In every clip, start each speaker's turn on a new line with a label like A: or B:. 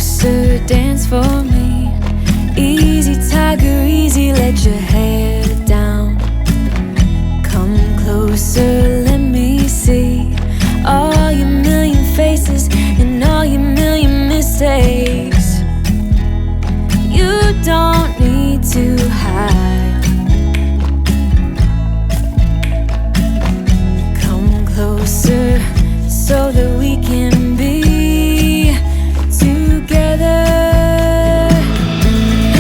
A: closer, dance for me. Easy tiger, easy, let your hair down. Come closer, let me see all your million faces and all your million mistakes. You don't need to hide. Come closer so that we can be together.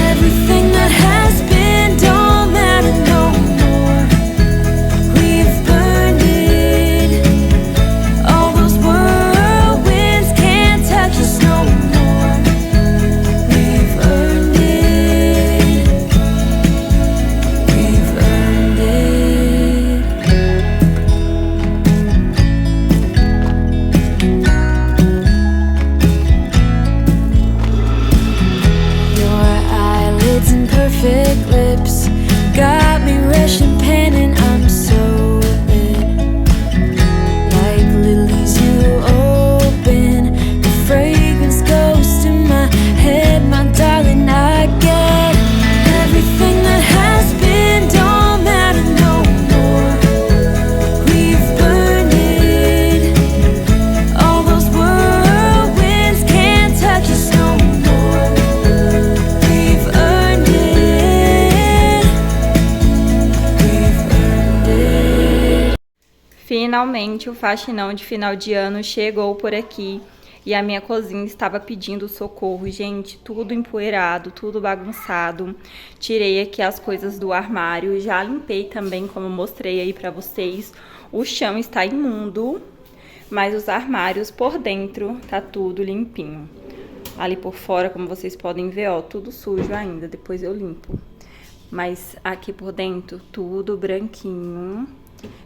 A: Everything that has been don't matter no more. We've burned it. All those whirlwinds can't touch us no more. We've earned it. We've earned it. Your eyelids and perfect lips got me rushing, panting. I'm so lit, like lilies you open. The fragrance goes to my head, my darling. I get everything that has been don't matter no more. We've burned it. All those whirlwinds can't touch us no more. We've earned it. We've earned it.
B: Finalmente o faxinão de final de ano chegou por aqui e a minha cozinha estava pedindo socorro, gente, tudo empoeirado, tudo bagunçado. Tirei aqui as coisas do armário, já limpei também, como mostrei aí pra vocês. O chão está imundo, mas os armários por dentro tá tudo limpinho. Ali por fora, como vocês podem ver, ó, tudo sujo ainda, depois eu limpo. Mas aqui por dentro, tudo branquinho.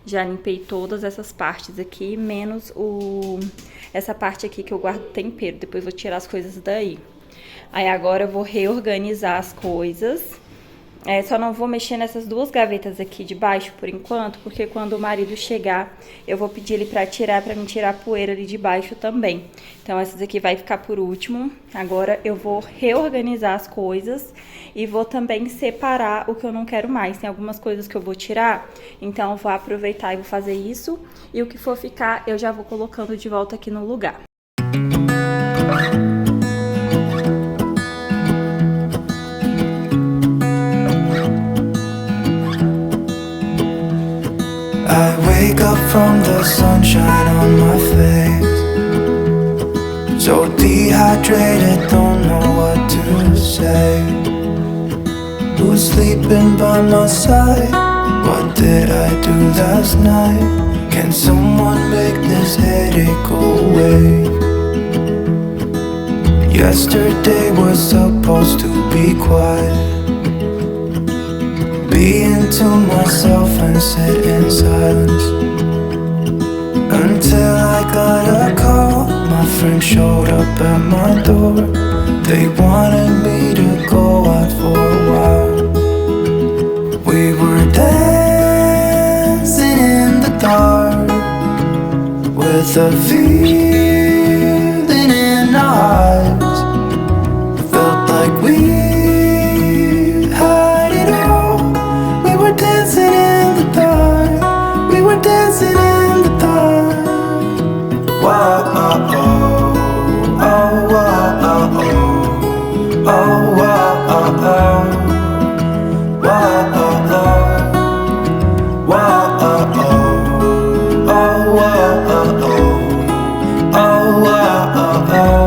B: Já limpei todas essas partes aqui, menos essa parte aqui que eu guardo tempero. Depois vou tirar as coisas daí. Aí agora eu vou reorganizar as coisas. Só não vou mexer nessas duas gavetas aqui de baixo por enquanto, porque quando o marido chegar, eu vou pedir ele pra me tirar a poeira ali de baixo também. Então essas aqui vai ficar por último. Agora eu vou reorganizar as coisas e vou também separar o que eu não quero mais. Tem algumas coisas que eu vou tirar, então eu vou aproveitar e vou fazer isso. E o que for ficar, eu já vou colocando de volta aqui no lugar.
C: I wake up from the sunshine on my face, so dehydrated, don't know what to say. Who's sleeping by my side? What did I do last night? Can someone make this headache go away? Yesterday was supposed to be quiet, being to myself and sit in silence, until I got a call. My friend showed up at my door. They wanted me to go out for a while. We were dancing in the dark, with a feeling in our eyes. Felt like we had it all. We were dancing in the dark. We were dancing in the dark. Wow, oh, oh, oh, wow, oh, oh, oh, wow, oh, oh, wow, oh, oh, wow, oh, oh, oh, wow, oh, oh, oh, wow, oh, oh,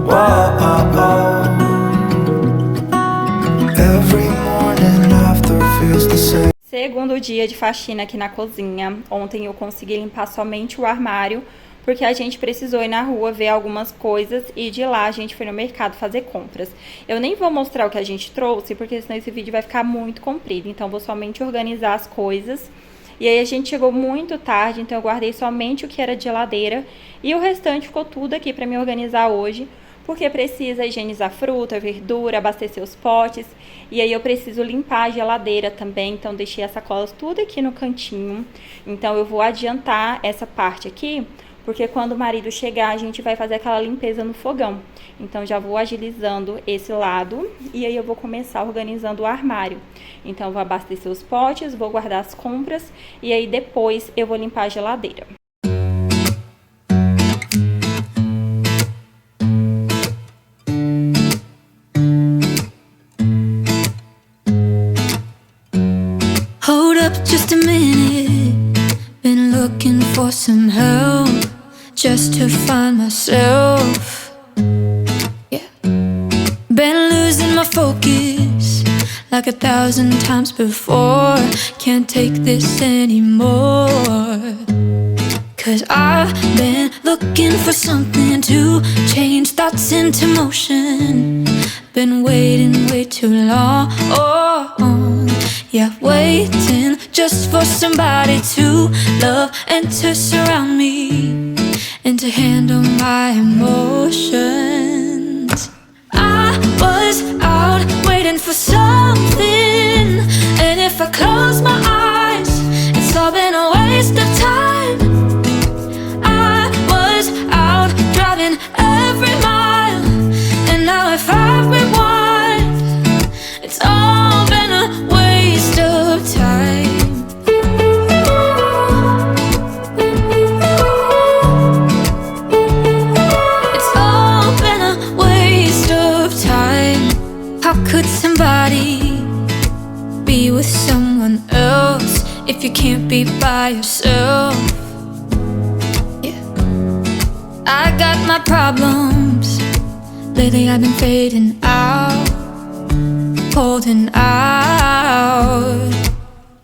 C: wow, oh, oh. Every morning after feels the same.
B: Segundo dia de faxina aqui na cozinha. Ontem eu consegui limpar somente o armário, porque a gente precisou ir na rua ver algumas coisas e de lá a gente foi no mercado fazer compras. Eu nem vou mostrar o que a gente trouxe, porque senão esse vídeo vai ficar muito comprido. Então vou somente organizar as coisas. E aí a gente chegou muito tarde, então eu guardei somente o que era de geladeira e o restante ficou tudo aqui pra me organizar hoje, porque precisa higienizar fruta, verdura, abastecer os potes. E aí eu preciso limpar a geladeira também, então deixei as sacolas tudo aqui no cantinho. Então eu vou adiantar essa parte aqui, porque quando o marido chegar, a gente vai fazer aquela limpeza no fogão. Então já vou agilizando esse lado e aí eu vou começar organizando o armário. Então vou abastecer os potes, vou guardar as compras e aí depois eu vou limpar a geladeira.
A: Hold up just a minute, been looking for some help just to find myself. Yeah, been losing my focus like 1,000 times before. Can't take this anymore, 'cause I've been looking for something to change thoughts into motion. Been waiting way too long, yeah, waiting just for somebody to love and to surround me and to handle my emotions. I was out waiting for something, and if I close my eyes, it's all been a waste of time. I was out driving every mile, and now if I rewind, it's all been a waste of time. It's all been a waste of time. How could somebody be with someone else if you can't be by yourself? Yeah, I got my problems. Lately I've been fading out, holding out,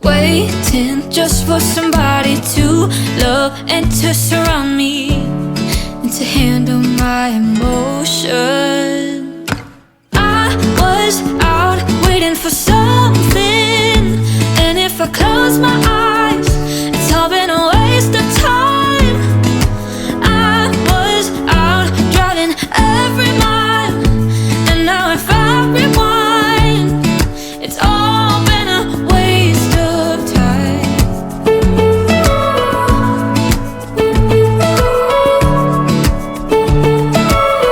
A: waiting just for somebody to love and to surround me and to handle my emotion. I was out waiting for something, and if I close my eyes, it's all been a waste of time. I was out driving every mile, and now if I rewind, it's all been a waste of time.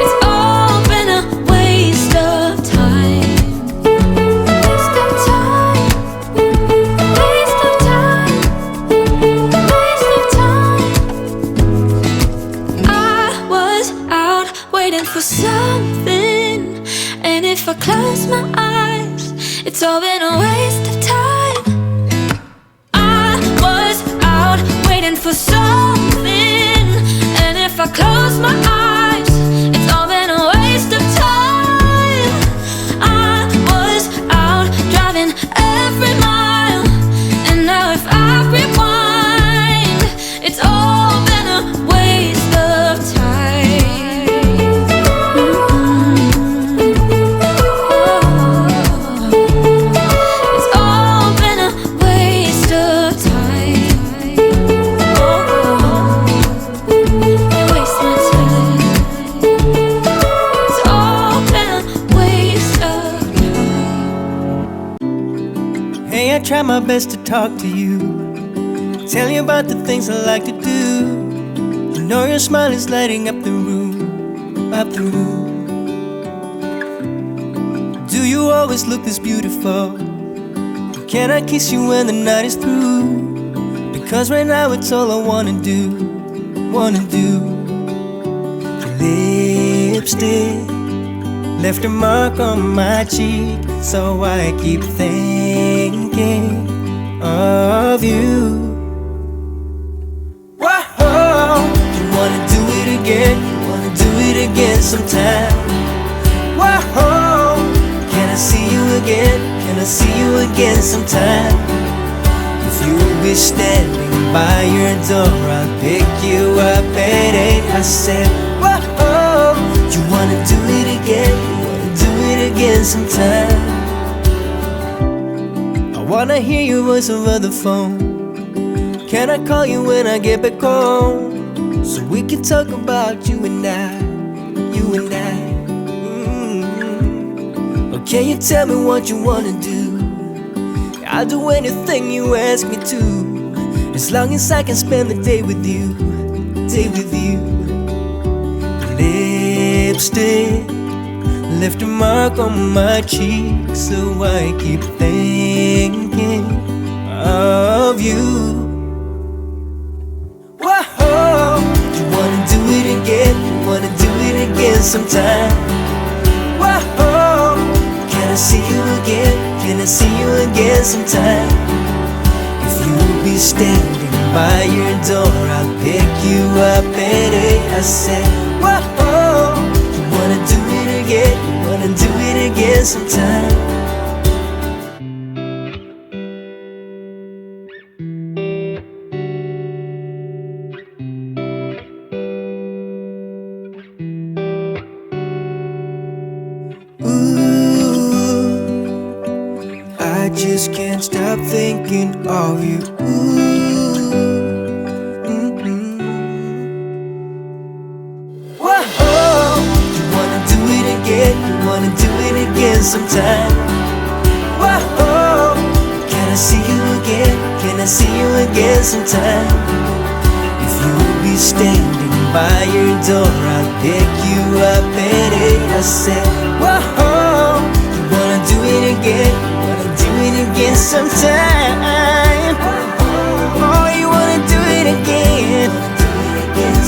A: It's all been a waste of time. Waste of time. Waste of time. Waste of time. I was out waiting for something, and if I close my eyes, it's all been a waste of time. I was out waiting for something, and if I close my eyes, it's all been a waste of time. I was out driving every mile, and now if I rewind, it's all been a waste of time. It's all been a waste of time. You waste my time. It's all been a waste of time.
D: Hey, I try my best to talk to you, tell you about the things I like to do. You know your smile is lighting up the room, up the room. Do you always look this beautiful? Can I kiss you when the night is through? Because right now it's all I wanna do, wanna do. Your lipstick left a mark on my cheek, so I keep thinking of you. Whoa, you wanna do it again, you wanna do it again sometime. Whoa, can I see you again, can I see you again sometime? If you'll be standing by your door, I'll pick you up at 8. I said, whoa, you wanna do it again, you wanna do it again sometime. I wanna hear your voice over the phone. Can I call you when I get back home, so we can talk about you and I, you and I. Or can you tell me what you wanna do? I'll do anything you ask me to, as long as I can spend the day with you, stay with you. Lipstick left a mark on my cheek, so I keep thinking of you. Whoa, you wanna do it again? You wanna do it again sometime? Whoa, can I see you again? Can I see you again sometime? If you'll be standing by your door, I'll pick you up at 8. I said, whoa, you wanna do it again? You wanna do it again sometime? I just can't stop thinking of you. Whoa, you wanna do it again? You wanna do it again sometime? Whoa, can I see you again? Can I see you again sometime? If you'll be standing by your door, I'll pick you up at 8. I said, whoa, you wanna do it again? Do it again sometime. Oh, you wanna do it again?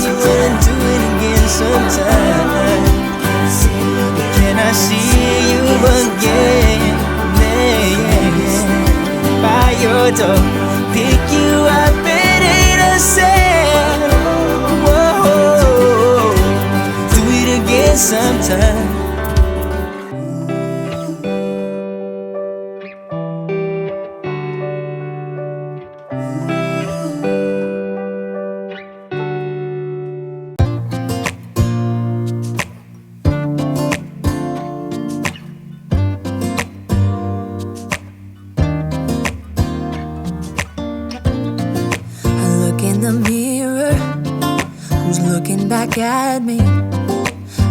D: You wanna do it again sometime? Can I see you again? Yeah. By your door, pick you up at 8. I said, whoa, do it again sometime.
A: Back at me,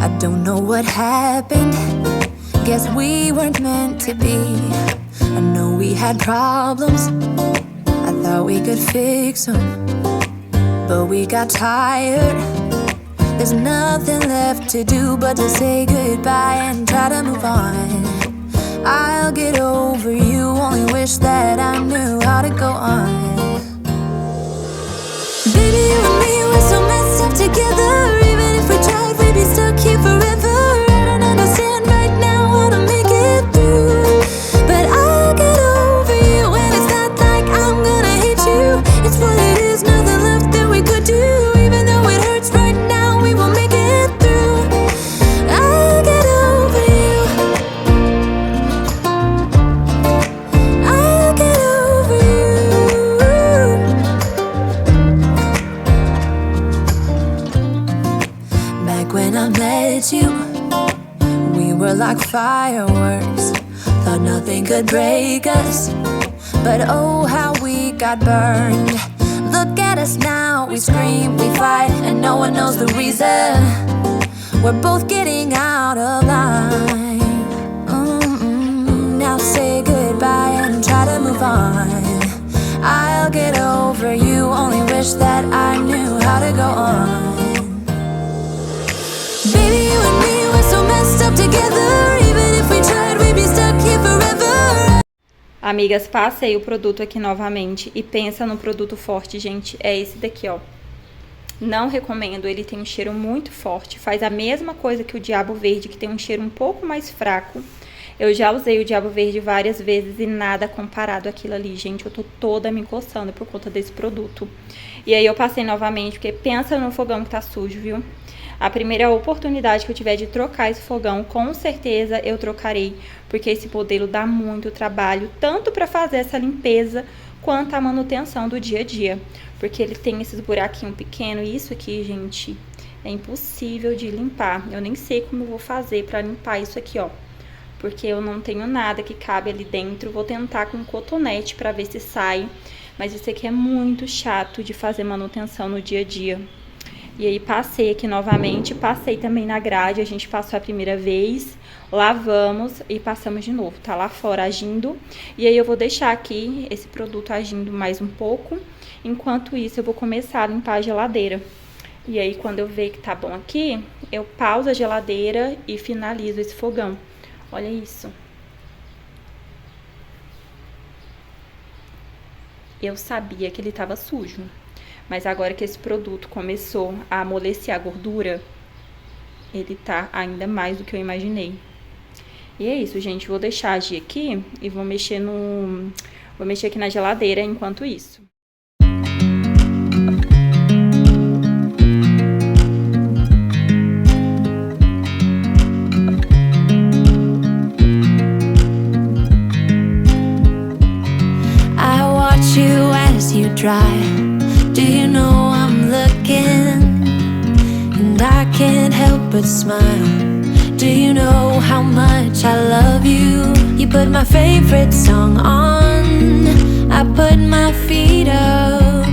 A: I don't know what happened. Guess we weren't meant to be. I know we had problems, I thought we could fix them, but we got tired. There's nothing left to do but to say goodbye and try to move on. I'll get over you, only wish that I knew how to go on. Baby, you and me, we're so messed up together. Even if we tried, we'd be stuck here forever. I don't understand right now how to make it through, but I'll get over you, and it's not like I'm gonna hate you. It's what it is, nothing left that we could do. Even though it hurts right now, we will make it through. I'll get over you. I'll get over you. Back when I met you, we were like fireworks. Thought nothing could break us, but oh how we got burned. Look at us now, we scream, we fight, and no one knows the reason. We're both getting out of line. Now say goodbye and try to move on. I'll get over you, only wish that I knew how to go on. Baby, you and me, we're so messed up together. Even if we tried, we'd be stuck here forever.
B: Amigas, passei o produto aqui novamente e pensa no produto forte, gente, é esse daqui, ó. Não recomendo, ele tem um cheiro muito forte, faz a mesma coisa que o Diabo Verde, que tem um cheiro um pouco mais fraco. Eu já usei o Diabo Verde várias vezes e nada comparado àquilo ali, gente. Eu tô toda me coçando por conta desse produto. E aí eu passei novamente, porque pensa no fogão que tá sujo, viu? A primeira oportunidade que eu tiver de trocar esse fogão, com certeza eu trocarei, porque esse modelo dá muito trabalho, tanto para fazer essa limpeza, quanto a manutenção do dia a dia. Porque ele tem esses buraquinhos pequenos, e isso aqui, gente, é impossível de limpar. Eu nem sei como eu vou fazer para limpar isso aqui, ó. Porque eu não tenho nada que cabe ali dentro. Vou tentar com cotonete para ver se sai. Mas isso aqui é muito chato de fazer manutenção no dia a dia. E aí passei aqui novamente, passei também na grade, a gente passou a primeira vez, lavamos e passamos de novo, tá lá fora agindo. E aí eu vou deixar aqui esse produto agindo mais um pouco, enquanto isso eu vou começar a limpar a geladeira. E aí, quando eu ver que tá bom aqui, eu pauso a geladeira e finalizo esse fogão. Olha isso. Eu sabia que ele tava sujo, mas agora que esse produto começou a amolecer a gordura, ele tá ainda mais do que eu imaginei. E é isso, gente. Vou deixar agir aqui e vou mexer aqui na geladeira enquanto isso.
A: You as you drive, do you know I'm looking? And I can't help but smile. Do you know how much I love you? You put my favorite song on, I put my feet up,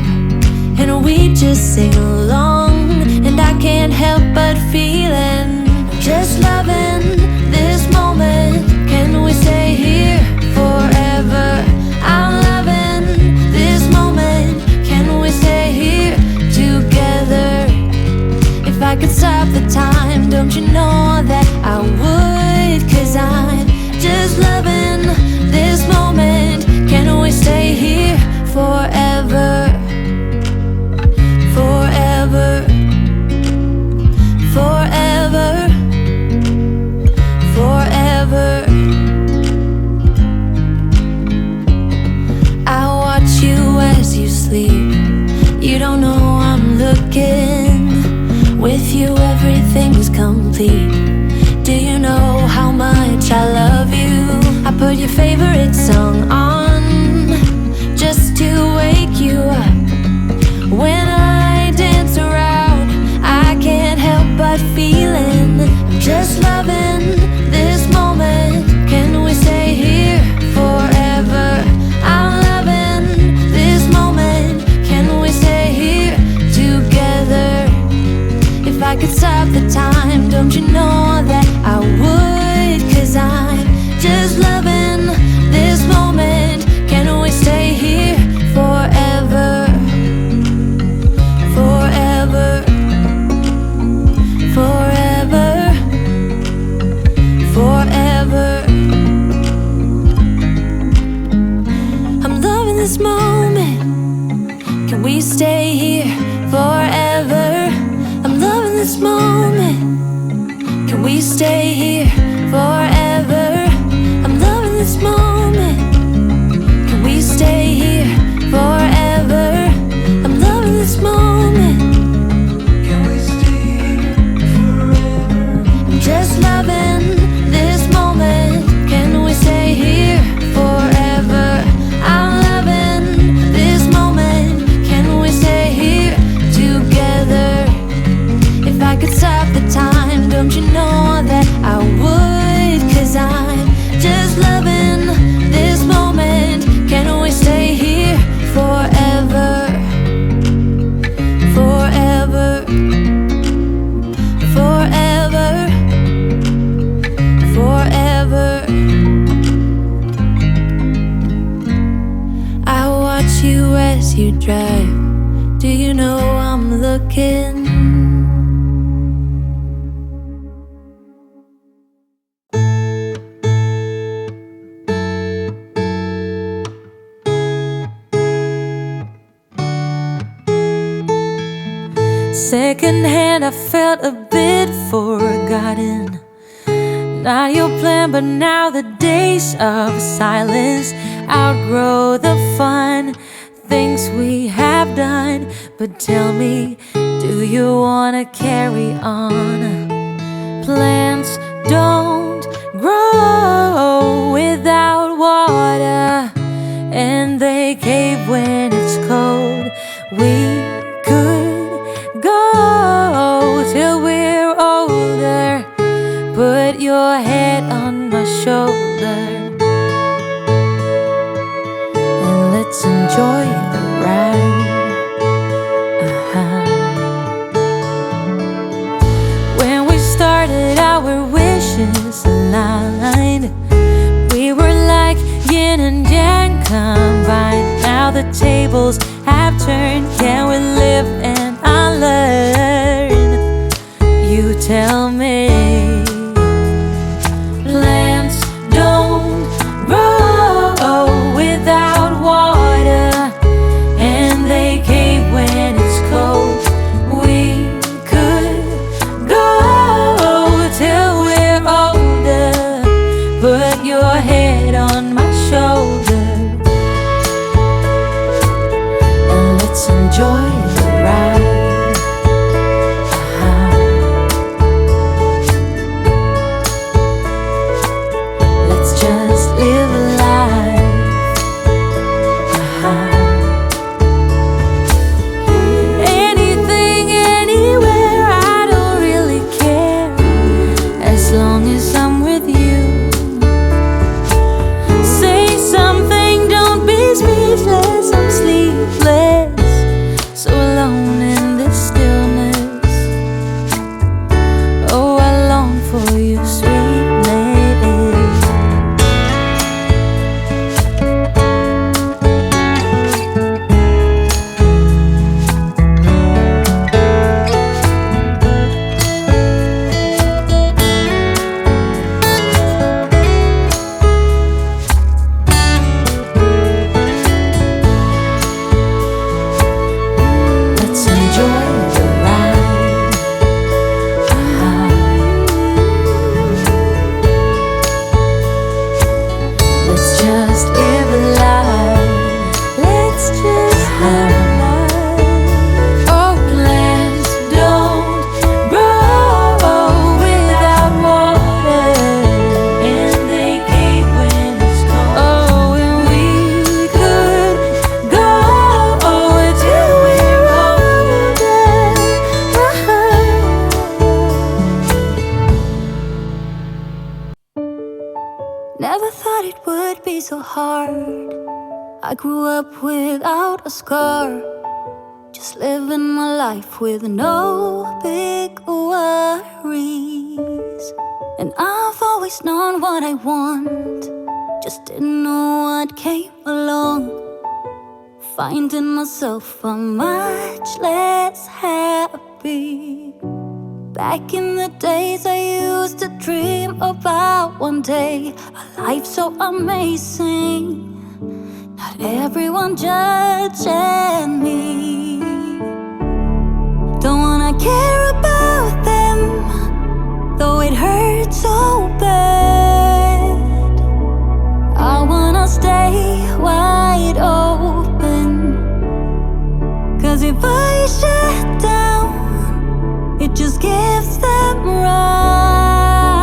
A: and we just sing along. And I can't help but feeling, just loving this moment. Can we stay here forever? I'm loving this moment. Can we stay here together? If I could stop the time, don't you know that I would? 'Cause I'm just loving this moment. Can we stay here forever? Forever. Forever. Forever. I watch you as you sleep. You don't know I'm looking. With you everything's complete. Do you know how much I love you? I put your favorite song on just to wake you up. When I dance around, I can't help but feeling, I'm just loving this moment. Can we stay here forever? I'm loving this moment. Can we stay here together? If I could stop the time, don't you know that I would? 'Cause I'm just loving this moment. Can we stay here forever? Forever. Forever. Forever. I'm loving this moment. Can we stay here forever? I'm loving this moment. Can we stay here forever? I'm loving this moment. Can we stay here forever? I'm loving this moment.
C: Can we stay here forever?
A: I'm just loving this moment. Can we stay here forever? I'm loving this moment. Can we stay here together? If I could stop the time, don't you know that I would? 'Cause I'm just loving this moment. Can we stay here forever? Forever. Forever. Forever. I watch you as you drive. Do you know I'm looking? Secondhand, I felt a bit forgotten. Not your plan, but now the days of silence outgrow the fun things we have done. But tell me, do you wanna carry on? Plants don't grow without water, and they cave when it's cold. We could go till we're older. Put your head on my shoulder and let's enjoy the ride. When we started, our wishes aligned. We were like yin and yang combined. Now the tables have turned. Can we live and unlearn? your head on my shoulder, and let's enjoy the ride. Let's just live a life. Anything, anywhere, I don't really care, as long as I'm with you. Say something, don't be speechless. I'm sleepless, so alone in this stillness. Oh, I long for you, sweetness. Let's enjoy the ride. Let's just live a life. Let's just live a life. Oh, plants don't grow without water, and they cave when it's cold. Oh, and we could go till we're older. Never thought it would be so hard. I grew up without a scar, just living my life with no big worries. And I've always known what I want, just didn't know what came along. Finding myself much less happy. Back in the days I used to dream about one day a life so amazing, not everyone judging me. Don't wanna care about them, though it hurts so bad. I wanna stay wide open, 'cause if I shut down, it just gives them right.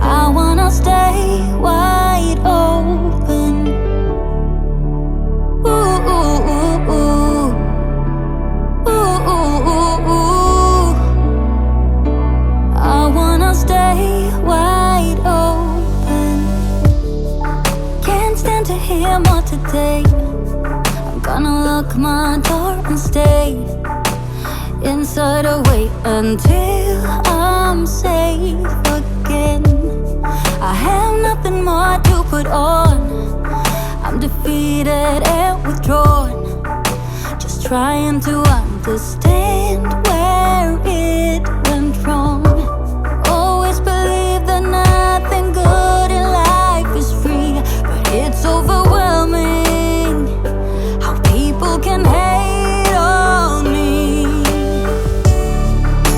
A: I wanna stay wide open. Ooh, ooh, ooh, ooh. Ooh, ooh, ooh, ooh. I wanna stay wide open. Can't stand to hear more today. I'm gonna lock my door and stay inside or wait until I'm safe again. I have nothing more to put on. I'm defeated and withdrawn, just trying to understand where it went wrong. Always believe that nothing good in life is free, but it's overwhelming how people can hate on me.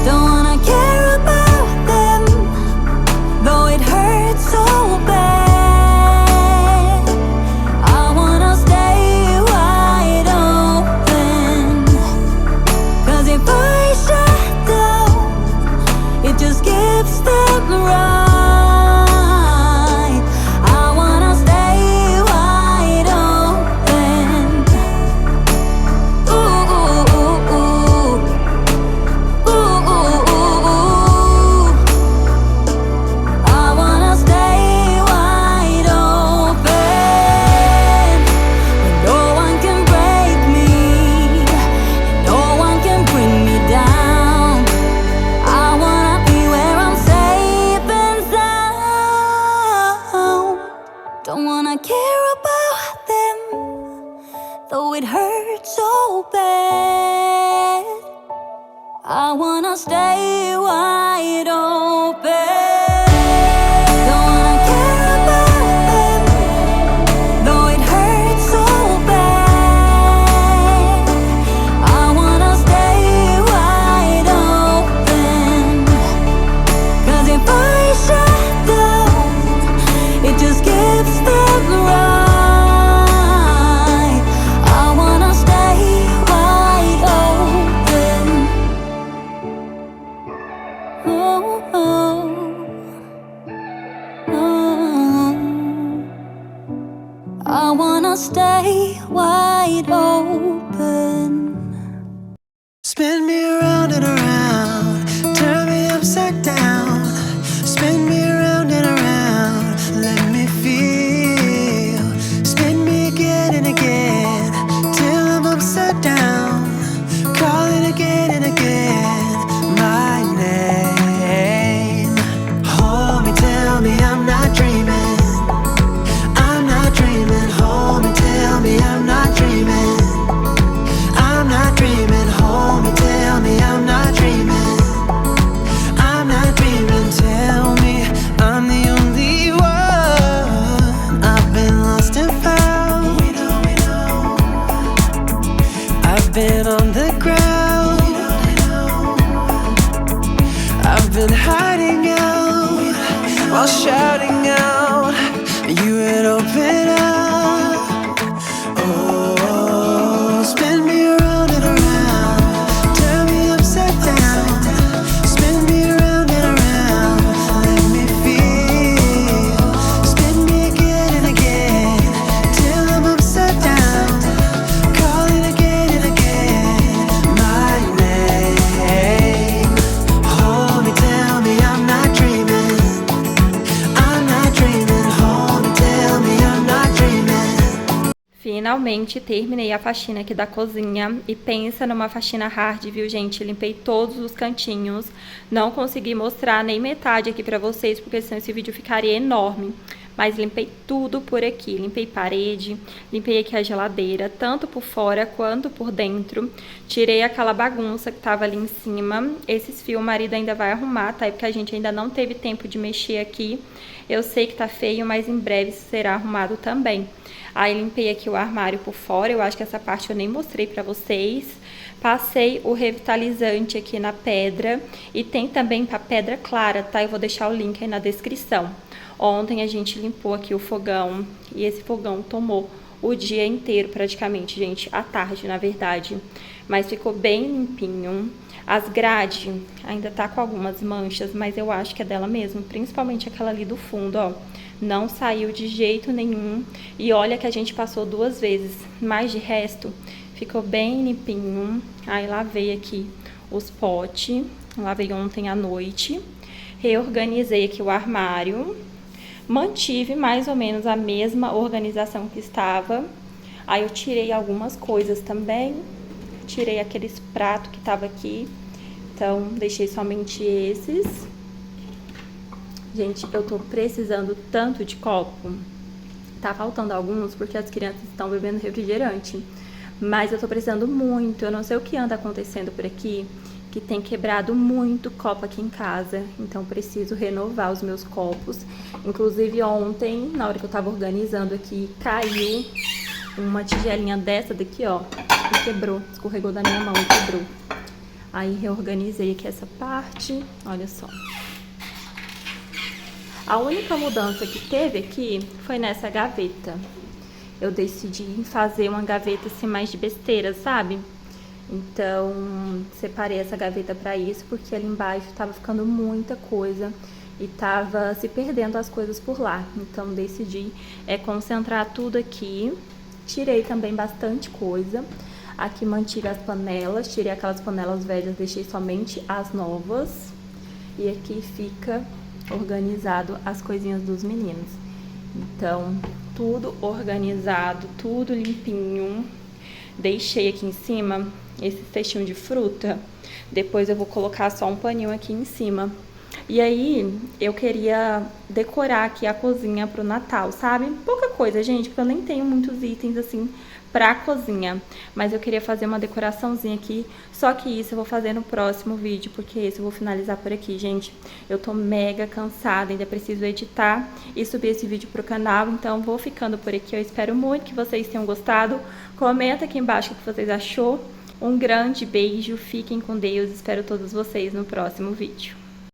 A: Don't wanna care about them, though it hurts so bad. I wanna stay wide open, 'cause if I shut down, it just gives them right. I wanna stay wide open. Ooh, ooh, ooh, ooh. Ooh, ooh, ooh, ooh. I wanna stay wide open, where no one can break me, and no one can bring me down. I wanna be where I'm safe and I wanna stay wide open.
D: Spin me around and around, turn me upside down. Spin me around and around, let me feel. Spin me again and again, till I'm upside down. Calling again and again, my name. Hold me, tell me I'm not dreaming. I'm not dreaming, hold me, tell me I'm not dreaming. I'm not dreaming, hold me, tell me I'm not dreaming. I'm not dreaming, tell me I'm the only one. I've been lost and found. We know. I've been on the ground. We know. I've been hiding out while shouting out. You would open up. Oh, spin me around and around, turn me upside down. Spin me around and around, let me feel. Spin me again and again, till I'm upside down. Calling again and again, my name. Hold me, tell me I'm not dreaming. I'm not dreaming, hold me, tell me I'm not dreaming.
B: Finalmente terminei a faxina aqui da cozinha e pensa numa faxina hard, viu, gente? Limpei todos os cantinhos, não consegui mostrar nem metade aqui pra vocês, porque senão esse vídeo ficaria enorme. Mas limpei tudo por aqui, limpei parede, limpei aqui a geladeira, tanto por fora quanto por dentro. Tirei aquela bagunça que tava ali em cima. Esses fios o marido ainda vai arrumar, tá? Porque a gente ainda não teve tempo de mexer aqui. Eu sei que tá feio, mas em breve será arrumado também. Aí limpei aqui o armário por fora, eu acho que essa parte eu nem mostrei pra vocês. Passei o revitalizante aqui na pedra e tem também pra pedra clara, tá? Eu vou deixar o link aí na descrição. Ontem a gente limpou aqui o fogão e esse fogão tomou o dia inteiro praticamente, gente, à tarde na verdade. Mas ficou bem limpinho. As grades ainda tá com algumas manchas, mas eu acho que é dela mesmo, principalmente aquela ali do fundo, ó. Não saiu de jeito nenhum. E olha que a gente passou 2 vezes, mas de resto ficou bem limpinho. Aí lavei aqui os potes, lavei ontem à noite. Reorganizei aqui o armário. Mantive mais ou menos a mesma organização que estava. Aí eu tirei algumas coisas também. Tirei aqueles pratos que tava aqui. Então, deixei somente esses. Gente, eu tô precisando tanto de copo. Tá faltando alguns porque as crianças estão bebendo refrigerante. Mas eu tô precisando muito. Eu não sei o que anda acontecendo por aqui, que tem quebrado muito copo aqui em casa. Então, preciso renovar os meus copos. Inclusive, ontem, na hora que eu tava organizando aqui, caiu uma tigelinha dessa daqui, ó. E quebrou, escorregou da minha mão e quebrou. Aí, reorganizei aqui essa parte. Olha só. A única mudança que teve aqui foi nessa gaveta. Eu decidi fazer uma gaveta assim mais de besteira, sabe? Então, separei essa gaveta pra isso, porque ali embaixo tava ficando muita coisa e tava se perdendo as coisas por lá. Então, decidi concentrar tudo aqui. Tirei também bastante coisa. Aqui mantive as panelas, tirei aquelas panelas velhas, deixei somente as novas. E aqui fica organizado as coisinhas dos meninos. Então, tudo organizado, tudo limpinho. Deixei aqui em cima esse cestinho de fruta. Depois eu vou colocar só um paninho aqui em cima. E aí, eu queria decorar aqui a cozinha pro Natal, sabe? Pouca coisa, gente, porque eu nem tenho muitos itens assim pra cozinha. Mas eu queria fazer uma decoraçãozinha aqui. Só que isso eu vou fazer no próximo vídeo, porque esse eu vou finalizar por aqui, gente. Eu tô mega cansada, ainda preciso editar e subir esse vídeo pro canal. Então, vou ficando por aqui. Eu espero muito que vocês tenham gostado. Comenta aqui embaixo o que vocês achou. Um grande beijo, fiquem com Deus. Espero todos vocês no próximo vídeo.